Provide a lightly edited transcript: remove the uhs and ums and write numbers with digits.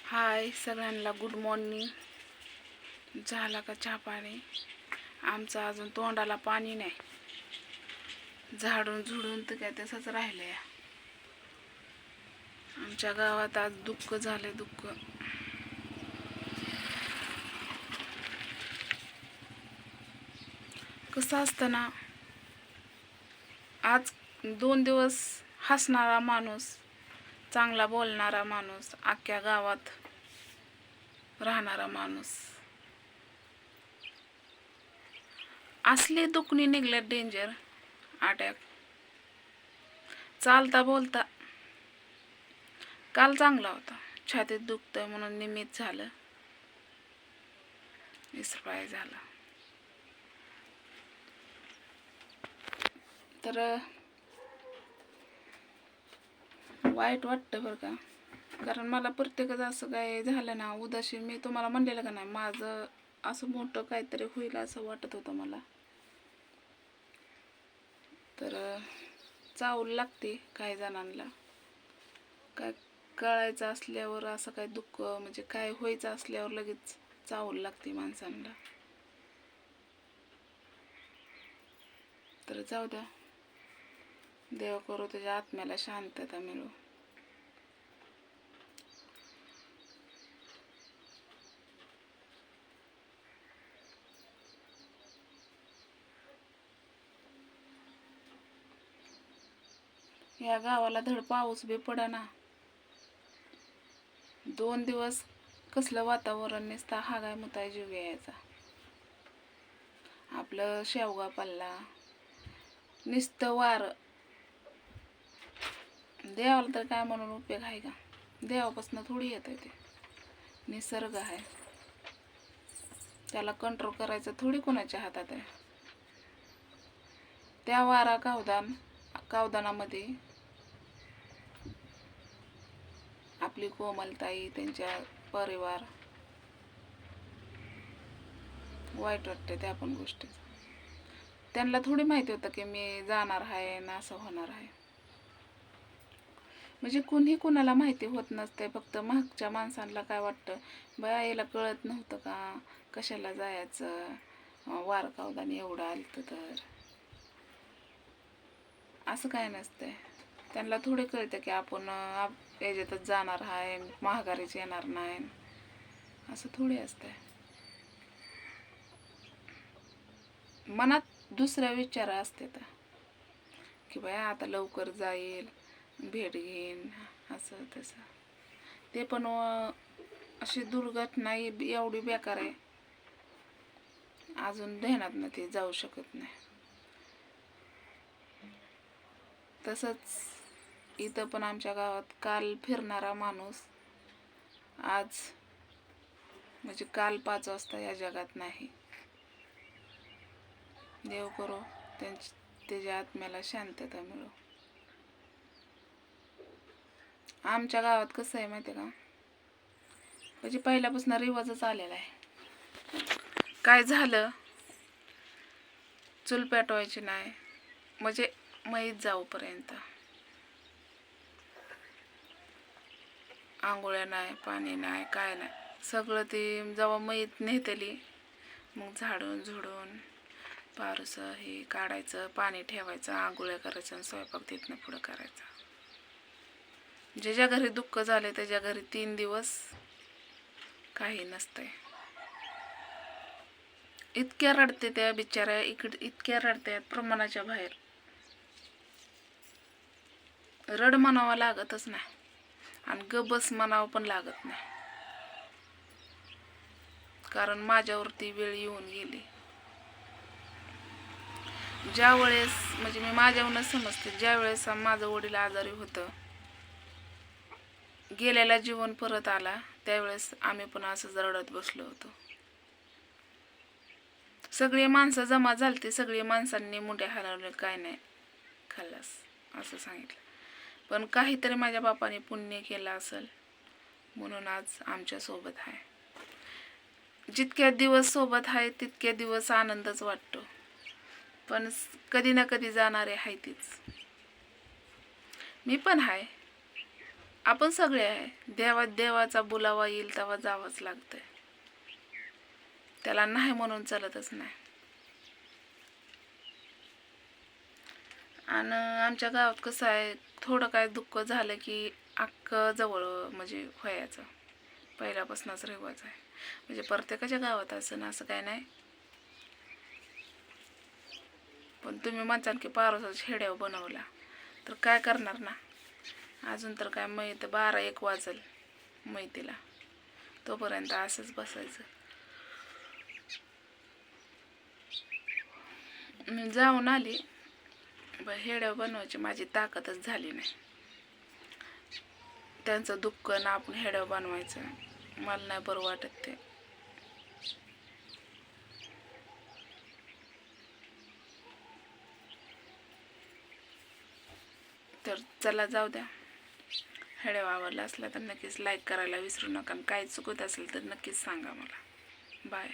हाय सगळ्यांना, good morning. झाला का चहा पाणी? आमचं अजून तोंडाला पाणी नाही. झाडून झुडून तर काय तसंच राहिलंय. आमच्या गावात आज दुःख झालंय, दुःख. कसं असतं ना, आज 2 दिवस हसणारा माणूस, चांगला बोलणारा माणूस, अख्ख्या गावात राहणारा माणूस, असले दुखणी निघले, डेंजर अटॅक. चालता बोलता काल चांगला होता, छातीत दुखतंय म्हणून निमित्त झालं, एक्सपायर झाला. तर वाईट वाटतं बरं का, कारण मला प्रत्येकच असं काय झालं ना, उदाशी मी तुम्हाला म्हणलेलं का नाही, माझं असं मोठं काहीतरी होईल असं वाटत होतं मला. तर चावल लागते काही जणांना, काय कळायचं असल्यावर, असं काय दुःख म्हणजे काय व्हायचं असल्यावर लगेच चावल लागते माणसांना. तर जाऊ द्या, देव करो त्याच्या आत्म्याला शांतता मिळो. या गावाला धड पाऊस बी पडना. 2 दिवस कसलं वातावरण, नुसता हागाय मुताय जीव यायचा. आपलं शेवगा पल्ला, नुसतं वार. देवाला तर काय म्हणून उपयोग आहे का? देवापासून थोडी येत ते, निसर्ग आहे, त्याला कंट्रोल करायचं थोडी कोणाच्या हातात आहे. त्या वारा कावदानामध्ये आपली कोमलताई, त्यांच्या परिवार, वाईट वाटते त्या पण गोष्टी. त्यांना थोडी माहिती होतं की मी जाणार आहे ना, असं होणार आहे. म्हणजे कुणी कुणाला माहिती होत नसते, फक्त मागच्या माणसांना काय वाटतं, बया याला कळत नव्हतं का कशाला जायचं, वार कावदाने एवढं आलं तर. असं काय नसतंय. त्यांना थोडे कळतं की आपण याच्यातच जाणार आहे, महागारीच येणार नाही, असं थोडे असतंय. मनात दुसऱ्या विचार असतात की बाया आता लवकर जाईल, भेट घेईन, असं तसं. ते पण अशी दुर्घटना एवढी बेकार आहे, अजून ध्यानात ना ते जाऊ शकत नाही. तसंच इथं पण आमच्या गावात काल फिरणारा माणूस आज म्हणजे काल 5 वाजता या जगात नाही. देव करो त्याच्या आत्म्याला शांतता मिळो. आमच्या गावात कसं आहे माहिती का, म्हणजे पहिल्यापासून रिवाजच आलेला आहे, काय झालं चूल पेटवायची नाही, म्हणजे मैत जाऊपर्यंत आंघोळ्या नाही, पाणी नाही, काय नाही, सगळं ते जेव्हा मैत नेतेली मग झाडून झुडून पारसं हे काढायचं, पाणी ठेवायचं, आंघोळ्या करायचं आणि स्वयंपाक तिथनं पुढं करायचा. ज्याच्या घरी दुःख झाले त्याच्या घरी 3 दिवस काही नसतंय. इतक्या रडते त्या बिचाऱ्या, इतक्या रडत्यात प्रमाणाच्या बाहेर. रड म्हणावं लागतच नाही आणि गबस म्हणावं पण लागत नाही, कारण माझ्यावरती वेळ येऊन गेली. ज्या वेळेस म्हणजे मी माझ्याहूनच समजते, ज्या वेळेस माझं वडील आजारी होतं, गेलेला जीवन परत आला, त्यावेळेस आम्ही पण असंच रडत बसलो होतो. सगळी माणसं जमा झालती, सगळी माणसांनी मुंड्या हलवल्या, काय नाही खाल्लास असं सांगितलं. पण काहीतरी माझ्या बापाने पुण्य केलं असेल म्हणून आज आमच्या सोबत आहे. जितक्या दिवस सोबत आहे तितक्या दिवस आनंदच वाटतो, पण कधी ना कधी जाणारे आहे तीच. मी पण आहे, आपण सगळे आहे, देवाचा बुलावा येईल तेव्हा जावंच लागतंय, त्याला नाही म्हणून चालतच नाही. आणि आमच्या गावात कसं आहे, थोडं काय दुःख झालं की अख्खं जवळ म्हणजे व्हायचं, पहिल्यापासूनच रिवाज आहे. म्हणजे प्रत्येकाच्या गावात असं ना, असं काय नाही. पण तुम्ही म्हणताल की पारोसाचा खेड्यावर बनवला, तर काय करणार ना. अजून तर काय मैत 12-1 वाजल मैतीला, तोपर्यंत असंच बसायचं. मी जाऊन आली, हेड्या बनवायची माझी ताकदच झाली नाही. त्यांचं दुःख ना आपण हेड्या बनवायचं, मला नाही बरं वाटत ते. तर चला जाऊ द्या. हेड्या आवडला असला तर नक्कीच लाईक करायला विसरू नका. काही चुकत असेल तर नक्कीच सांगा मला. बाय.